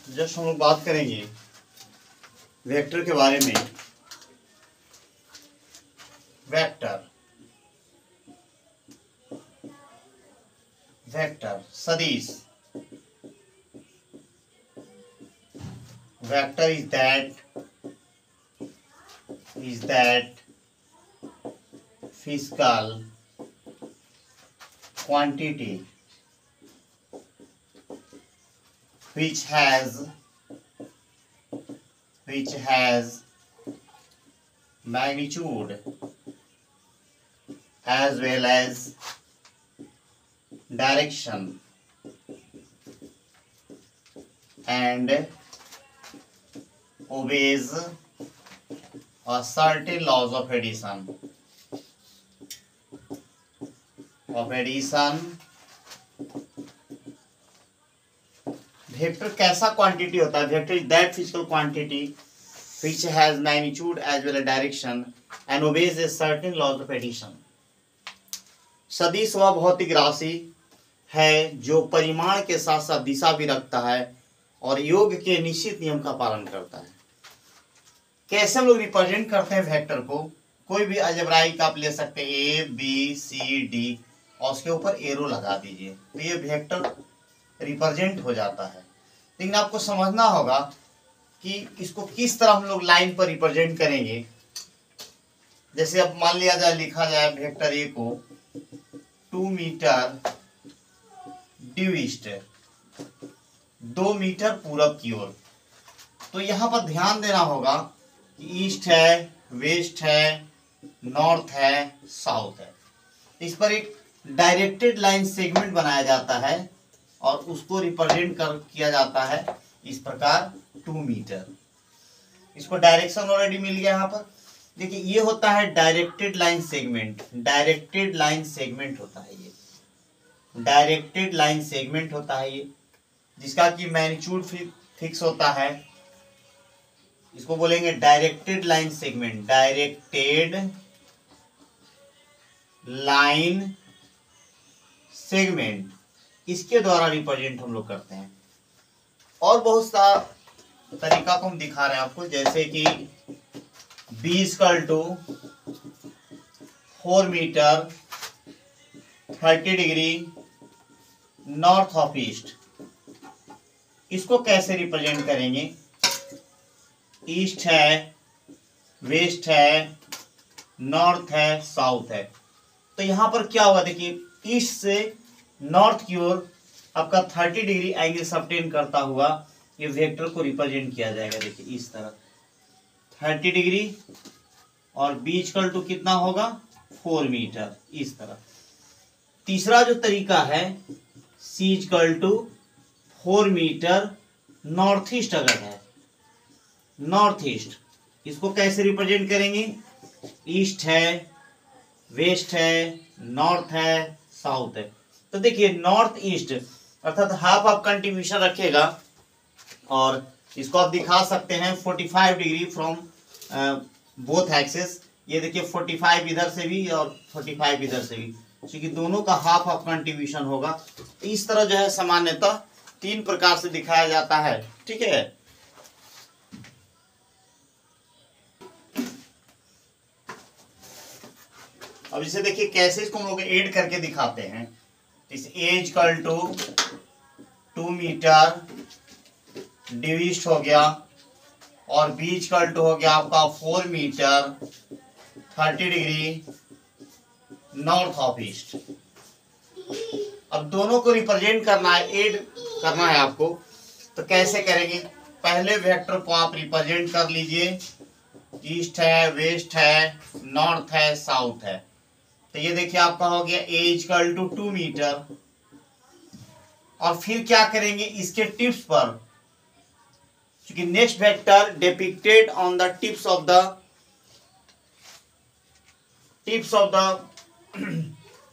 Just हम लोग बात करेंगे वेक्टर के बारे में। वेक्टर वेक्टर सदिश। Vector is that physical quantity which has magnitude as well as direction and obeys a certain laws of addition. Vector कैसा क्वांटिटी होता है? Vector is that physical quantity which has magnitude as well as direction and obeys a certain laws of addition. सदिश वह भौतिक राशि है जो परिमाण के साथ साथ दिशा भी रखता है और योग के निश्चित नियम का पालन करता है। कैसे हम लोग रिप्रेजेंट करते हैं वेक्टर को? कोई भी अलजेब्राइक आप ले सकते हैं, ए बी सी डी, और उसके ऊपर एरो लगा दीजिए तो ये वेक्टर रिप्रेजेंट हो जाता है। लेकिन आपको समझना होगा कि इसको किस तरह हम लोग लाइन पर रिप्रेजेंट करेंगे। जैसे अब मान लिया जाए, लिखा जाए वेक्टर ए को 2 मीटर ड्यू ईस्ट, 2 मीटर पूरब की ओर। तो यहाँ पर ध्यान देना होगा कि ईस्ट है, वेस्ट है, नॉर्थ है, साउथ है। इस पर एक डायरेक्टेड लाइन सेगमेंट बनाया जाता है और उसको रिप्रेजेंट किया जाता है इस प्रकार 2 मीटर। इसको डायरेक्शन ऑलरेडी मिल गया। यहाँ पर देखिए ये होता है directed line segment. Directed line segment होता है ये, डायरेक्टेड लाइन सेगमेंट होता है ये, जिसका कि मैग्नीट्यूड फिक्स होता है। इसको बोलेंगे directed line segment. Directed line segment, इसके द्वारा रिप्रेजेंट हम लोग करते हैं। और बहुत सा तरीका को हम दिखा रहे हैं आपको, जैसे कि b = 4 metre 30 degree north of east. इसको कैसे रिप्रेजेंट करेंगे? ईस्ट है, वेस्ट है, नॉर्थ है, साउथ है। तो यहां पर क्या होगा? देखिए ईस्ट से नॉर्थ की ओर आपका 30 डिग्री एंगल सबटेन करता हुआ ये वेक्टर को रिप्रेजेंट किया जाएगा। देखिए इस तरह 30 डिग्री और b = कितना होगा? 4 मीटर, इस तरह। तीसरा जो तरीका है c = 4 मीटर नॉर्थ ईस्ट अगर है, नॉर्थ ईस्ट, इसको कैसे रिप्रेजेंट करेंगे? ईस्ट है, वेस्ट है, नॉर्थ है, साउथ है। तो देखिए नॉर्थ ईस्ट अर्थात हाफ ऑफ कंट्रीब्यूशन रखेगा और इसको आप दिखा सकते हैं 45 डिग्री फ्रॉम बोथ एक्सेस। ये देखिए 45 इधर से भी और 45 इधर से भी, क्योंकि दोनों का हाफ ऑफ कंट्रीब्यूशन होगा। इस तरह जो है सामान्यतः 3 प्रकार से दिखाया जाता है। ठीक है, अब इसे देखिए कैसे इसको हम लोग ऐड करके दिखाते हैं। इस a = 2 मीटर ड्यू ईस्ट हो गया और b = हो गया आपका 4 metre 30 degree north of east. अब दोनों को रिप्रेजेंट करना है, ऐड करना है आपको। तो कैसे करेंगे? पहले वेक्टर को आप रिप्रेजेंट कर लीजिए। ईस्ट है, वेस्ट है, नॉर्थ है, साउथ है। तो ये देखिए आपका हो गया a = 2 मीटर। और फिर क्या करेंगे? इसके टिप्स पर, क्योंकि next vector depicted on the tips of the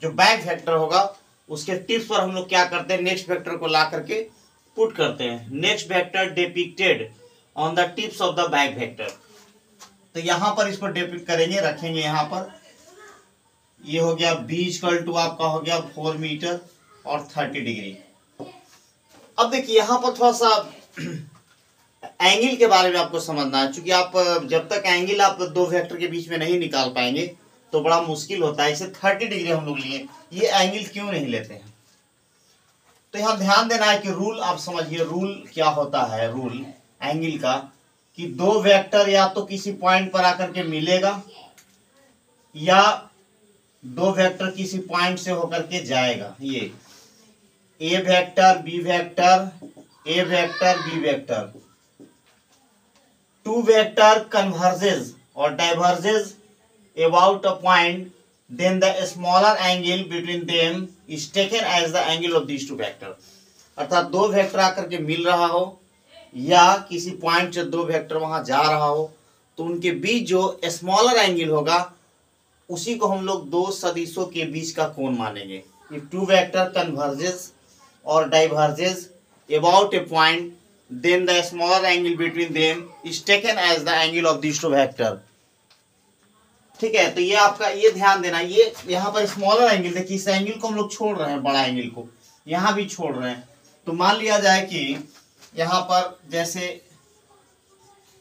जो बैक वेक्टर होगा उसके टिप्स पर हम लोग क्या करते हैं? नेक्स्ट वेक्टर को ला करके पुट करते हैं। Next vector depicted on the tips of the back vector. तो यहां पर इसको डिपिक्ट करेंगे, रखेंगे यहां पर। ये हो गया b = आपका हो गया 4 मीटर और 30 डिग्री। अब देखिए यहां पर थोड़ा सा एंगल के बारे में आपको समझना है, क्योंकि आप जब तक एंगल आप दो वेक्टर के बीच में नहीं निकाल पाएंगे तो बड़ा मुश्किल होता है। इसे 30 डिग्री हम लोग लिए, ये एंगल क्यों नहीं लेते हैं? तो यहाँ ध्यान देना है कि रूल आप समझिए, रूल क्या होता है, रूल एंगल का, कि दो वेक्टर या तो किसी पॉइंट पर आकर के मिलेगा या दो वेक्टर किसी पॉइंट से होकर के जाएगा। ये A vector B vector, A vector B vector, two vector converges or diverges about a point, then the smaller angle between them is taken as the angle of these two vector। अर्थात दो vector आकर के मिल रहा हो या किसी point से दो वेक्टर वहां जा रहा हो तो उनके बीच जो स्मॉलर एंगल होगा उसी को हम लोग दो सदिशों के बीच का कोण मानेंगे। If two vector converges or diverges about a point, then the smaller angle between them is taken as the angle of these two vector। ठीक है, तो ये आपका, ये ध्यान देना, ये यहाँ पर स्मॉलर एंगल, देखिए इस एंगल को हम लोग छोड़ रहे हैं, बड़ा एंगल को यहाँ भी छोड़ रहे हैं। तो मान लिया जाए कि यहाँ पर जैसे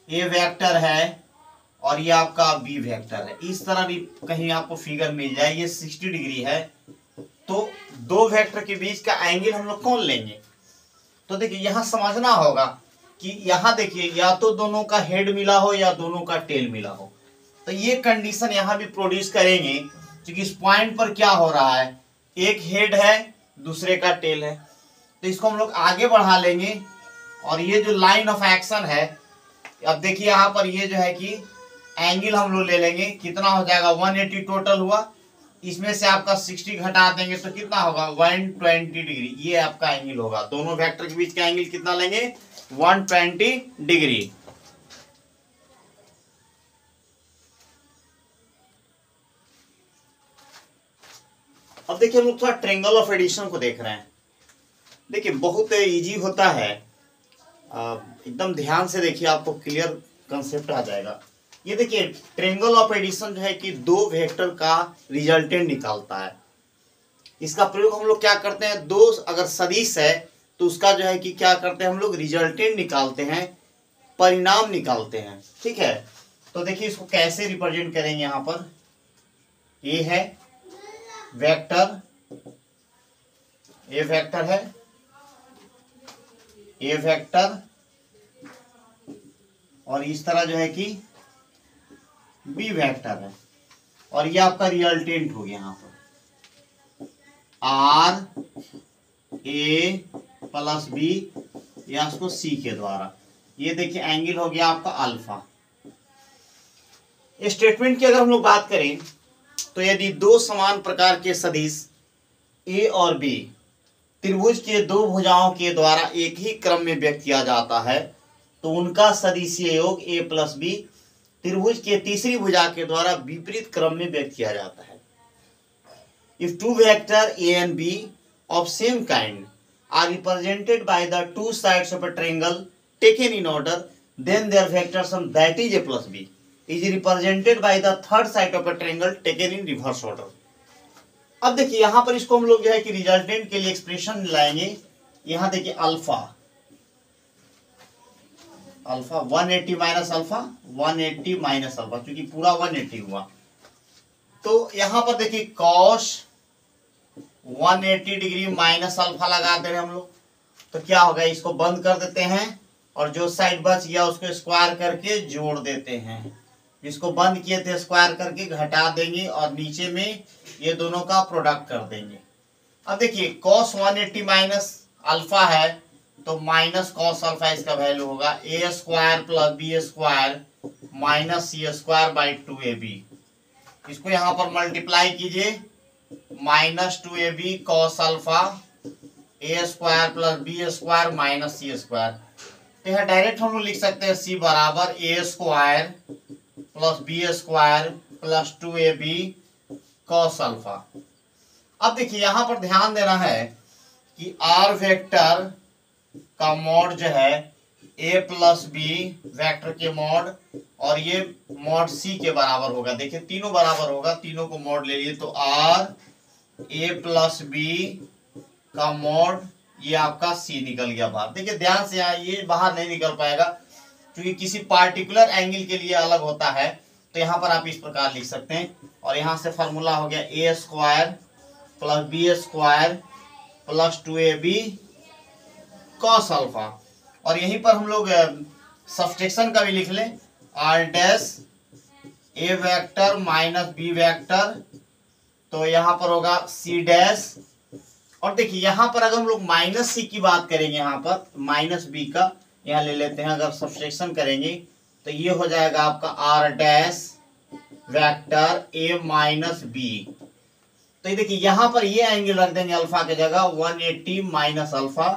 ए वेक्टर है और ये आपका बी वेक्टर है, इस तरह भी कहीं आपको फिगर मिल जाए, ये 60 डिग्री है, तो दो वेक्टर के बीच का एंगल हम लोग कौन लेंगे? तो देखिए यहाँ समझना होगा कि यहाँ देखिए या तो दोनों का हेड मिला हो या दोनों का टेल मिला हो, तो ये कंडीशन यहाँ भी प्रोड्यूस करेंगे, क्योंकि इस पॉइंट पर क्या हो रहा है, एक हेड है दूसरे का टेल है, तो इसको हम लोग आगे बढ़ा लेंगे और ये जो लाइन ऑफ एक्शन है, अब देखिए यहाँ पर ये जो है कि एंगल हम लोग ले लेंगे, कितना हो जाएगा 180 टोटल हुआ, इसमें से आपका 60 घटा देंगे तो कितना होगा 120 डिग्री, ये आपका एंगल होगा। दोनों वेक्टर के बीच का एंगल कितना लेंगे 120 डिग्री। अब देखिए हम लोग थोड़ा ट्रायंगल ऑफ एडिशन को देख रहे हैं। देखिए बहुत इजी होता है, एकदम ध्यान से देखिए, आपको क्लियर कंसेप्ट आ जाएगा। ये देखिए ट्रायंगल ऑफ एडिशन जो है कि दो वेक्टर का रिजल्टेंट निकालता है। इसका प्रयोग हम लोग क्या करते हैं, दो अगर सदिश है तो उसका जो है कि क्या करते हैं हम लोग रिजल्टेंट निकालते हैं, परिणाम निकालते हैं। ठीक है, तो देखिए इसको कैसे रिप्रेजेंट करेंगे। यहाँ पर ये है वेक्टर, ए वेक्टर है, ए वेक्टर, और इस तरह जो है कि बी वेक्टर है, और ये आपका रिजल्टेंट हो गया यहाँ पर आर ए प्लस बी या उसको सी के द्वारा। ये देखिए एंगल हो गया आपका अल्फा। स्टेटमेंट की अगर हम लोग बात करें तो यदि दो समान प्रकार के सदिश ए और बी त्रिभुज के दो भुजाओं के द्वारा एक ही क्रम में व्यक्त किया जाता है तो उनका सदिशीय योग ए प्लस बी त्रिभुज के तीसरी भुजा के द्वारा विपरीत क्रम में व्यक्त किया जाता है। If two vector A and B of same kind are represented by the two sides of a triangle taken in order, then their vector sum that is a plus b is represented by the third side of a triangle taken in reverse order। अब देखिए यहाँ पर इसको हम लोग जो है कि रिजल्टेंट के लिए एक्सप्रेशन लाएंगे। यहाँ देखिए alpha, alpha 180 minus alpha 180 minus alpha, क्योंकि पूरा 180 हुआ। तो यहाँ पर देखिए कॉस 180 डिग्री माइनस अल्फा लगा दे रहे हम लोग, तो क्या होगा, इसको बंद कर देते हैं और जो साइड बच गया उसको स्क्वायर करके जोड़ देते हैं। इसको बंद किए थे स्क्वायर करके घटा देंगे और नीचे में ये दोनों का प्रोडक्ट कर देंगे। अब देखिए cos 180 माइनस अल्फा है तो माइनस cos अल्फा इसका वैल्यू होगा A square plus B square minus C square by 2ab। इसको यहाँ पर मल्टीप्लाई कीजिए, minus 2ab cos alpha A square plus B square minus C square. तो यहाँ डायरेक्ट हम लोग लिख सकते हैं c बराबर A square plus B square plus 2ab cos alpha. अब देखिए यहाँ पर ध्यान देना है कि आर वेक्टर का मॉड जो है ए प्लस बी वेक्टर के मॉड और ये मॉड सी के बराबर होगा। देखिए तीनों बराबर होगा, तीनों को मॉड ले लिए तो आर ए प्लस बी का मॉड ये आपका सी निकल गया बाहर। देखिए ध्यान से, यहाँ ये बाहर नहीं निकल पाएगा क्योंकि किसी पार्टिकुलर एंगल के लिए अलग होता है, तो यहाँ पर आप इस प्रकार लिख सकते हैं। और यहाँ से फॉर्मूला हो गया A square plus B square plus 2ab cos alpha. और यहीं पर हम लोग सब्सट्रैक्शन का भी लिख लें, R dash A vector minus B vector, तो यहाँ पर होगा सी डैश। और देखिए यहाँ पर अगर हम लोग माइनस सी की बात करेंगे, यहाँ पर माइनस बी का यहाँ ले लेते हैं, अगर सब्सट्रैक्शन करेंगे तो ये हो जाएगा आपका R dash vector A minus B. तो ये देखिए यहाँ पर ये एंगल रख देंगे अल्फा की जगह 180 माइनस अल्फा,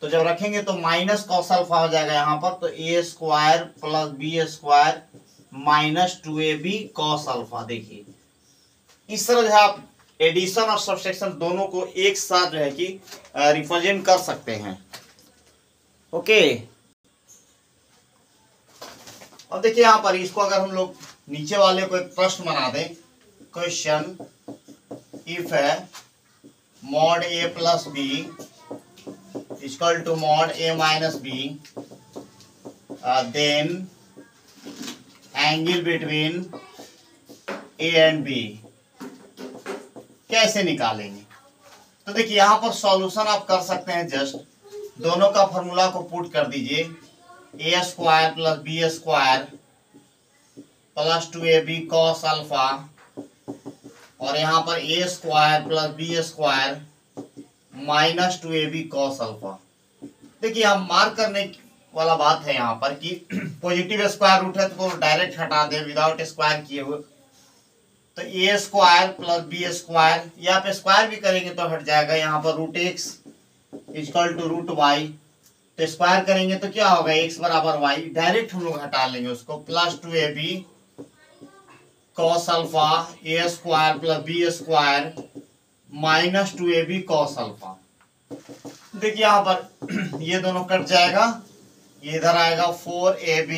तो जब रखेंगे तो माइनस कॉस अल्फा हो जाएगा यहाँ पर, तो A square plus B square minus 2ab cos alpha. देखिए इस तरह जो है आप एडिशन और सब्सट्रैक्शन दोनों को एक साथ जो है कि रिप्रेजेंट कर सकते हैं। ओके, अब देखिए यहाँ पर इसको अगर हम लोग नीचे वाले को एक प्रश्न बना दें, क्वेश्चन इफ है mod A plus B equal to mod A minus B, then angle between A and B कैसे निकालेंगे। तो देखिए यहाँ पर सॉल्यूशन आप कर सकते हैं, जस्ट दोनों का फॉर्मूला को पुट कर दीजिए, A square plus B square plus 2ab cos alpha, और यहाँ पर A square plus B square minus 2ab cos alpha. देखिए हम मार्क करने वाला बात है यहाँ पर कि पॉजिटिव स्क्वायर रूट है तो डायरेक्ट हटा दे विदाउट स्क्वायर किए हुए, तो A square plus B square, या पे स्क्वायर भी करेंगे तो हट जाएगा। यहाँ पर root x equal to root y, तो स्क्वायर करेंगे तो क्या होगा, एक्स बराबर वाई, डायरेक्ट हम लोग हटा लेंगे उसको, plus 2ab cos alpha A square plus B square minus 2ab cos alpha. देखिए यहाँ पर ये दोनों कट जाएगा, ये इधर आएगा 4ab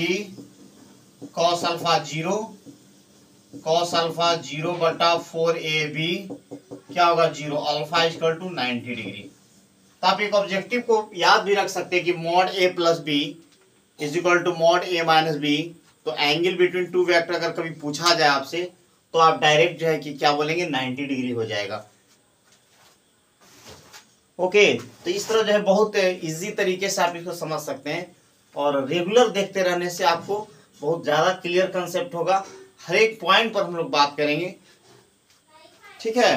cos alpha 0 cos alpha 0 बटा 4ab क्या होगा 0, अल्फा इक्वल टू 90 डिग्री। तो आप एक ऑब्जेक्टिव को याद भी रख सकते हैं कि mod A plus B is equal to mod A minus B. तो एंगल बिटवीन टू वेक्टर अगर कभी पूछा जाए आपसे तो आप डायरेक्ट जो है कि क्या बोलेंगे 90 डिग्री हो जाएगा। ओके, तो इस तरह जो है बहुत इजी तरीके से आप इसको समझ सकते हैं, और रेगुलर देखते रहने से आपको बहुत ज़्यादा क्लियर कंसेप्ट होगा। हर एक पॉइंट पर हम लोग बात करेंगे, ठीक है।